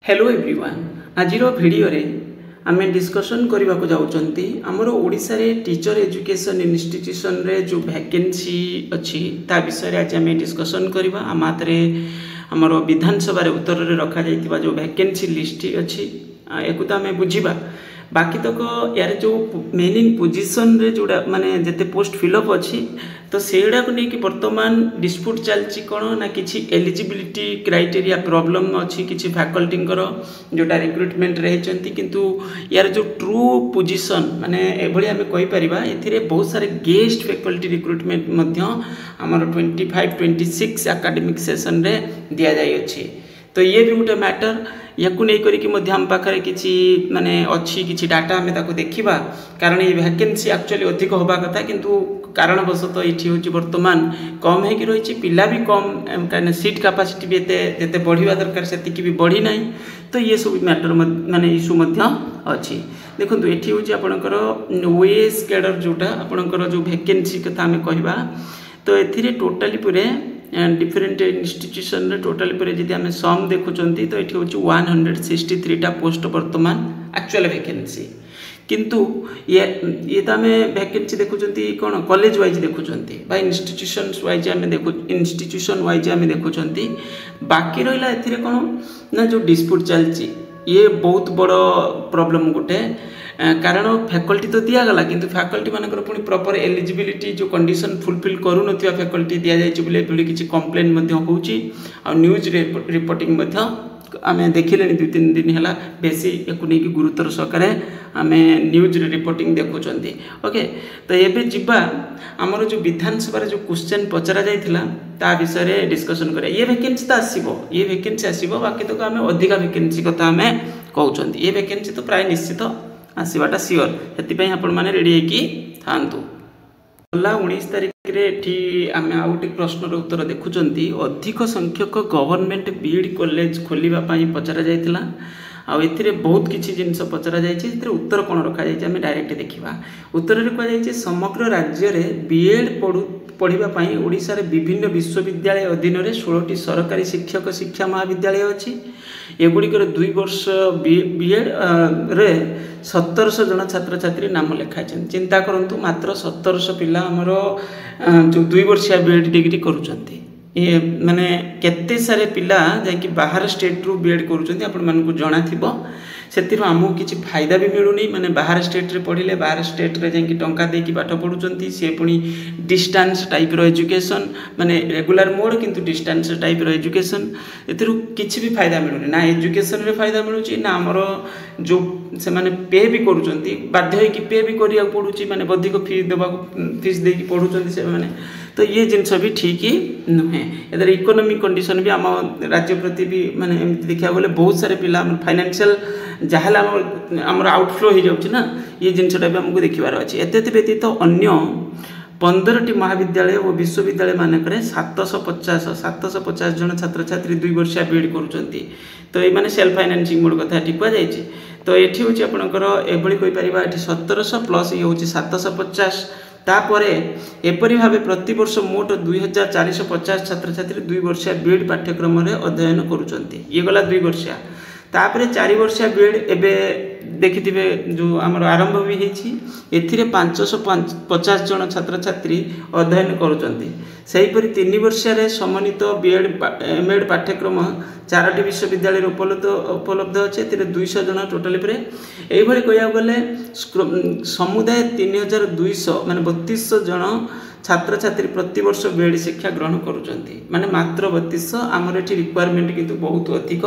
Hello everyone आज video रे आम डिस्कसन करने को जाऊँगी आमर ओडिशा रे टीचर एजुकेशन इंस्टीट्यूशन रे जो वैकेंसी अच्छी ता विषय आज आम डिस्कसन करवा आम हाथ आमर विधानसभा उत्तर रे रखा जाइतिबा जो वैकेंसी लिस्ट अच्छी एक तो आम बुझा बाकी तक यार जो मेन इन पोजिशन रे जोड़ा माने जिते पोस्ट फिलअप अच्छी तो सेगुड़ा को लेकिन बर्तमान डिस्प्यूट चलती कौन ना कि एलिजिबिलिटी क्राइटेरिया प्रॉब्लम अच्छी किसी फैकल्टी जोटा रिक्रुटमेंट रही किंतु यार जो ट्रू पोजिशन माने एभली आम कहीपर ए बहुत सारे गेस्ट फैकल्टी रिक्रुटमेंट आमर 25-26 एकेडमिक सेशन रे दि जाइए तो ये भी गोटे मैटर या नहीं आम पाखे किसी माने अच्छी किसी डाटा आम देखा कारण ये वैकेंसी एक्चुअली अधिक होगा कथा किंतु कारणवशतः ये हूँ बर्तमान कम हो रही पिला भी कम कहीं सीट कैपेसिटी भी एते बढ़िया दरकार से भी बढ़ी ना तो ये सब मैटर माने इश्यू अच्छी देखो ये हूँ आपणकर ओएस कैडर जोटा आपणकर जो वैकेंसी कथा आम कहवा तो ये टोटाली पूरे डिफरेंट इंस्टीट्यूशन रे टोटल पर जदि आम सम देखुंत तो ये हूँ 163टा पोस्ट बर्तमान एक्चुअल वैकेंसी किंतु ये तो आम वैकेंसी देखुंत कौन कॉलेज वाइज देखुंत बा इंस्टीट्यूशन वाइज आम इंस्टीट्यूशन वाइज आम देखुंत बाकी रहा ए कौन ना जो डिस्प्यूट चलती ये बहुत बड़ प्रॉब्लम गोटे कारण फैकल्टी तो दिगला किंतु फैकल्टी मानकर पुणी प्रॉपर एलिजिबिलिटी जो कंडीशन फुलफिल करू न फैकल्टी दि जाए किसी कम्प्लेन न्यूज रिपोर्टिंग आम देखिले 2-3 दिन है बेसी एक गुरुतर सहकार आम न्यूज रिपोर्टिंग देखुं ओके तो ये जीवा आमर जो विधानसभा जो क्वेश्चन पचरा जाता विषय डिस्कसन करें ये वैकेंसी तो आसो ये वैकेंसी आसो बाकी तो आम अधिका वैकेंसी कथा आम कहते ये वैकेंसी तो प्राय निश्चित आसवाटा सियोर से आपण मैंने रेडी था गला 19 तारीख रे आम आउ गोटे प्रश्नर उत्तर देखुं अधिक संख्यक गवर्नमेंट बीएड कॉलेज खोलने पचरा जाता आउ ए बहुत किसी जिनस पचरा जाए उत्तर कौन रखा जाए आम डायरेक्ट देखा उत्तर में कहुई समग्र राज्य में बीएड पढ़ाई ओडिशा रे विभिन्न विश्वविद्यालय अधीन में 16टी सरकारी शिक्षक शिक्षा महाविद्यालय अच्छी एगुड़िकर 2 वर्ष बीएड रे 1700 जन छात्र छात्री नाम लिखाई चिंता करूँ मात्र 1700 पिला आमर जो 2 वर्षिया बीएड डिग्री करुँच ये माने केते सारे पिला जाकि बाहर स्टेट रू बीएड करुँच आपण जना थिबो से आमको किसी फायदा भी मिलूनी माने बाहर स्टेट रे पढ़िले बाहर स्टेट रे जाकि टंका देकी पाठ पढ़ुचंती से पुणी डिस्टेंस टाइप रो एजुकेशन माने रेगुलर मोड किंतु डिस्टेंस टाइप रो एजुकेशन एथिरु किछि भी फायदा मिलूनी ना एजुकेशन रे फायदा मिलुची ना हमर जो से माने पे भी करुचंती बाध्य होई कि पे भी करिया पड़ुची माने अधिक फी देबा फीस देकी पढ़ुचंती से माने तो ये जिनस भी ठीक ही नुहे इधर इकोनॉमिक कंडीशन भी आम राज्य प्रति भी माने देखा गले बहुत सारे पिला फाइनेंशियल जहाँ आमर आउटफ्लो हो जाऊँ ना ये जिनसटा भी आमको देखार अच्छे एत व्यतीत तो अन्य 15टी महाविद्यालय और विश्वविद्यालय मानक 750 जन छात्र छात्री 2 वर्षिया बीएड करुँच तो ये सेल्फ फाइनेंसिंग मोड कथा कहुई तो ये हूँ आपंकर एभली कहीपर 1700 प्लस ये हूँ 750 तापरे एपरी भाव प्रतिवर्ष मोट 2450 छात्र छात्री 2 वर्षिया बीएड पाठ्यक्रम अध्ययन करुँच ये गला 2 वर्षिया तापरे 4 वर्षिया बीएड एबे देखिथिबे जो आमर आरंभ भी होईछि एथिरे 550 जन छात्र छात्री अध्ययन करुचंती सेहीपरि 3 वर्षिया रे समन्वित बीएड एमएड पाठ्यक्रम 4टी विश्वविद्यालय उपलब्ध अच्छे 200 जन टोटाली पर यही कह गले समुदाय 3200 माने 3200 जन छात्र छात्री प्रतिवर्ष बीएड शिक्षा ग्रहण करुचंती माने मात्र 3200 आमर एठी रिक्वायरमेंट किंतु बहुत अधिक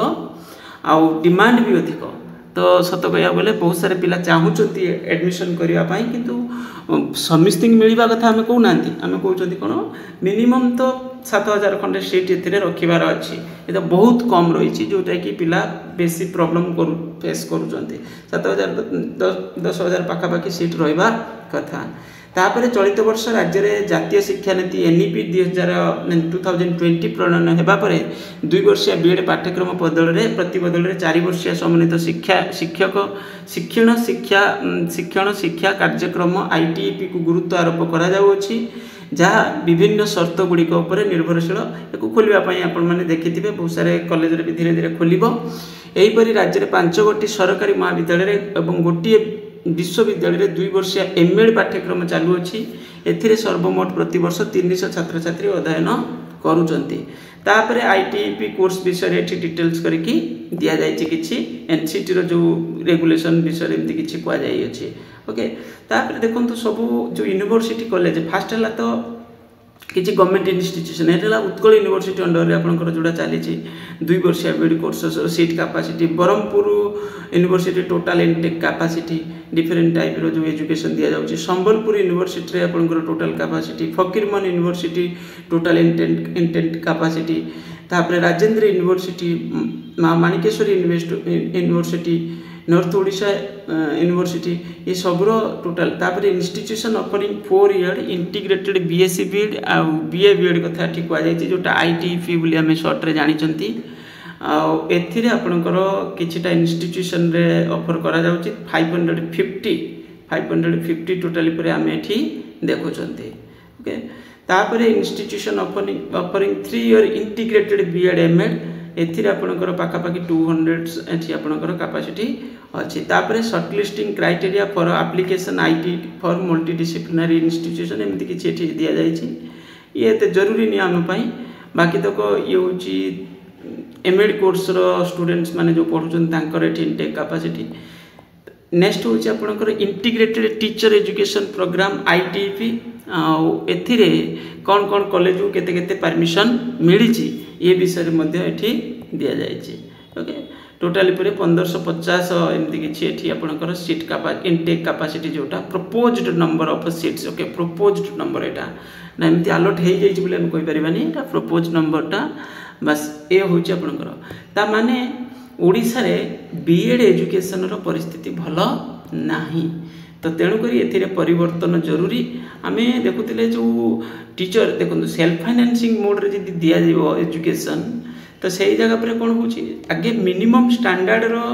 आउ डिमांड भी अधिक तो सत कह गले बहुत सारे पिला चाहूँगी एडमिशन करने किंतु समस्त मिलवा कथा आम कहूना आम कहते कौन मिनिमम तो 7000 खंडे सीट ए रखार अच्छी ये तो बहुत कम रही जोटा कि पिला बेसी प्रॉब्लम फेस करुँच 7000-10,000 पाखापाखि सीट रहा कथा तापर चलित वर्ष राज्य में जातीय शिक्षा नीति एनईपी 2020 प्रणयन होगापर 2 वर्षिया बीएड पाठ्यक्रम प्रति बदल 4 वर्षिया समन्वित शिक्षण शिक्षा कार्यक्रम आईटीईपी को गुरुत्व आरोप करा जहाँ विभिन्न शर्त गुड़िक निर्भरशील या खोलने आपण मैंने देखी बहुत सारे कॉलेज भी धीरे धीरे खोल यहीपरि राज्य में 5 गोटी सरकारी महाविद्यालय और गोटे विश्वविद्यालय 2 वर्षिया एमएड पाठ्यक्रम चालू अच्छी एथिरे सर्वमोट प्रतिवर्ष 300 छात्र छात्री अध्ययन करुचंती तापरे आईटीपी कोर्स विषय ये डिटेल्स करके दिया जायछि किछि एनसीटी रो जो रेगुलेशन विषय एमती किछि कुआ जाय अछि ओके तापरे देखंतु सब जो यूनिवर्सिटी कॉलेज फास्ट हला तो किछि गवर्नमेंट इंस्टीट्यूशन हेला उत्कल यूनिवर्सिटी अंडर रे आपनकर जोडा चली 2 वर्षिया BD course seat capacity Brahmapur university total intake capacity different type रो जो एजुकेशन दिया जाउछि संबलपुर यूनिवर्सिटी रे आपनकर total capacity Fakirmohan university total intake capacity तापरे Rajendra university Manikeshwari university north Odisha university ये सबरो टोटल तापरे institution offering 4 year integrated BSc BEd आ बीए बीएड कथा ठीक कुआ जायछि जोटा आईटीपी बोली हमें शॉर्ट रे जानि चंती आ एथिरे आपनकर किछटा इंस्टीट्यूशन रे ऑफर करा जाउछि 550 टोटली पर हमें एठी देखो चंती ओके तापरे institution offering 3 year integrated BEd MEd एथिरे आपनकर पाखापाखि 200 एठी आपनकर कैपेसिटी अच्छी तापरे shortlisting criteria for application IT for multidisciplinary institution एमती किछि एठी दिया जायछि ये ते जरूरी नि हम पई बाकी तक ये होची एमएड कोर्स रो स्टूडेंट्स माने जो पढुचन तांकर एठी इनटेक कैपेसिटी नेक्स्ट होची आपनकर integrated teacher education programme ITP एथिरे कौन कौन कॉलेज को केते केते परमिशन मिली ये विषय मध्ये एठी दिया जायछि ओके टोटली पर 1550 एमती किछि एठी आपनकर सीट कैपेसिटी इनटेक कैपेसिटी जोटा proposed number of seats okay proposed number एटा ना एमती अलॉट हे जायछि बोले हम कोइ परिबानी एटा प्रपोज्ड नंबरटा बस ए होछि आपनकर ता माने ओडिसा रे बीएड एजुकेशन रो परिस्थिति भलो नाही तो तेणुक ए परिवर्तन जरूरी आम देखुले जो टीचर देखो सेल्फ फाइनेंसिंग मोड रे जदि दिया जाइबो एजुकेशन तो सही जगह पर कौन हो आगे मिनिमम स्टैंडर्ड रो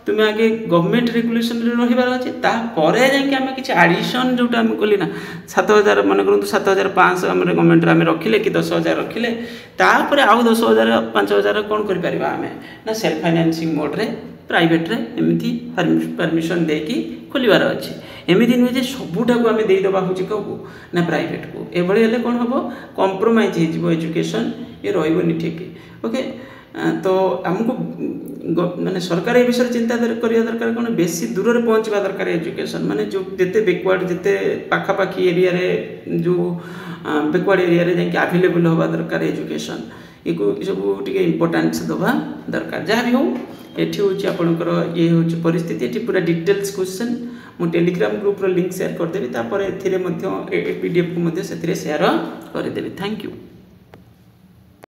तुम्हें आगे गवर्नमेंट रेगुलेशन रे रहिबार अछि ता परे जाके हम किछ एडिशन जोटा हम कहली ना 7000 मन करंतु 7500 हमरे गवर्नमेंट रे हम रखिले कि 10000 रखिले ता परे आउ 10000 5000 कोन करि परिबा हमें ना सेल्फ फाइनेंसिंग मोड रे प्राइवेट रे एमती परमिशन देकी खोलिबार अछि एमती नुहे जे सबुटा को आम देदेबा हूँ कहू ना प्राइवेट को एभली हेले कौन हम कॉम्प्रोमाइज हो एजुकेशन ये रही ठीक ओके तो आमको माने सरकार ए विषय चिंता करिया दरकार कौन बेसी दूर रे पहुँचवा दरकार एजुकेशन माने जो जिते बैकवर्ड जिते पाखापाखी एरिया रे जो बैकवर्ड एरिया रे जाके अवेलेबल होवा दरकार एजुकेशन ये सब टिके इम्पोर्टेंस दबा दरकार जहाँ भी हो एठी होची आपनकर ये होची परिस्थिति एठी पूरा डिटेल्स क्वेश्चन मु टेलीग्राम ग्रुप रो लिंक शेयर कर देबी तापर एथिरे मध्य पीडीएफ को मध्य सेथिरे शेयर कर देबी थैंक यू।